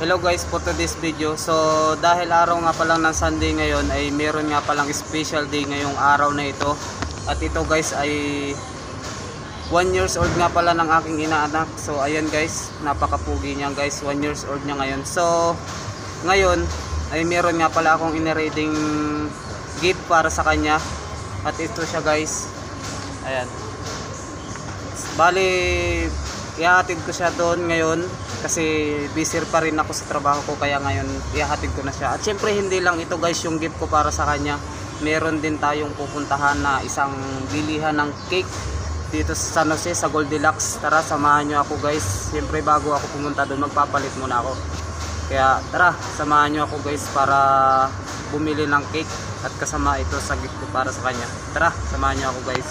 Hello guys, for today's video. So dahil araw nga palang ng Sunday ngayon ay meron nga palang special day ngayong araw na ito. At ito guys ay 1 years old nga pala ng aking inaanak. So ayan guys, napakapugi niya guys, 1 years old niya ngayon. So ngayon ay meron nga pala akong inireading gift para sa kanya. At ito siya guys. Ayan. Bali ihahatid ko siya doon ngayon kasi busy pa rin ako sa trabaho ko, kaya ngayon ihahatid ko na siya. At syempre hindi lang ito guys yung gift ko para sa kanya, meron din tayong pupuntahan na isang bilihan ng cake dito sa San Jose sa Goldilocks. Tara, samahan nyo ako guys. Syempre bago ako pumunta doon magpapalit muna ako, kaya tara samahan nyo ako guys para bumili ng cake at kasama ito sa gift ko para sa kanya. Tara, samahan nyo ako guys.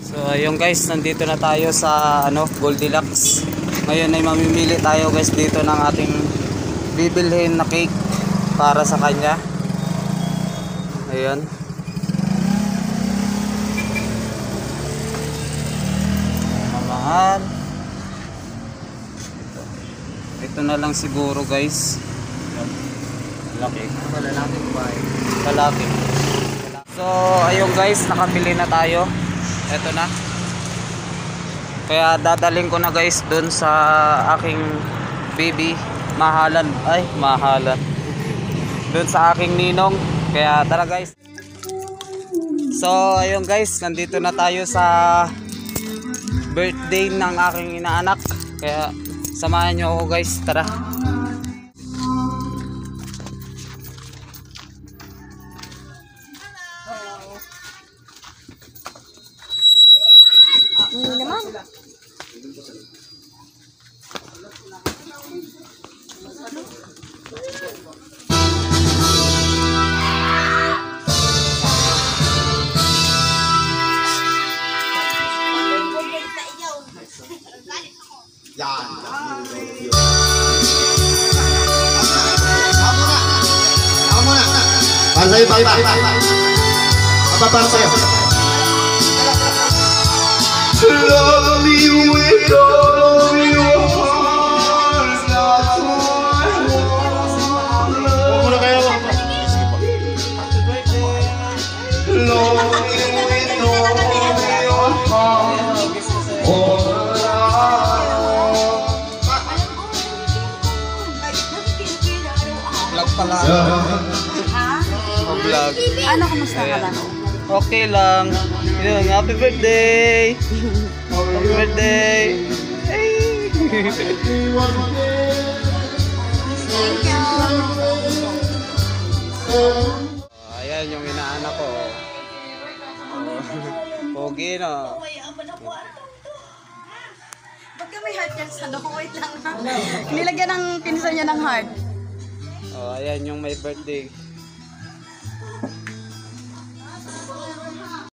So ayun guys, nandito na tayo sa Goldilocks. Ngayon ay mamimili tayo guys dito ng ating bibilhin na cake para sa kanya. Ayan. Mamahal. Ito na lang siguro guys. Laki. Malalaki ba? Lalaki. So ayun guys, nakabili na tayo. Ito na. Kaya dadaling ko na guys dun sa aking baby. Mahalan. Dun sa aking ninong. Kaya tara guys. So ayun guys, nandito na tayo sa birthday ng aking inaanak. Kaya samahan nyo ako guys. Tara. Para sa'yo, Papa. Papa, para sa'yo. Love me with all your heart. Huwag mo na kayo. Love me with all your heart. Vlog pala. Vlog. Ano, kumusta ka lang? Okay lang. Yun, happy birthday. Happy birthday. Hey. Thank you. Ayan yung inaanak ko. Pogi no. Ba't ka may heart yan sa loob? Wait lang ha. Nilagyan ng pinsan niya ng heart. Oh, ayan yung may birthday.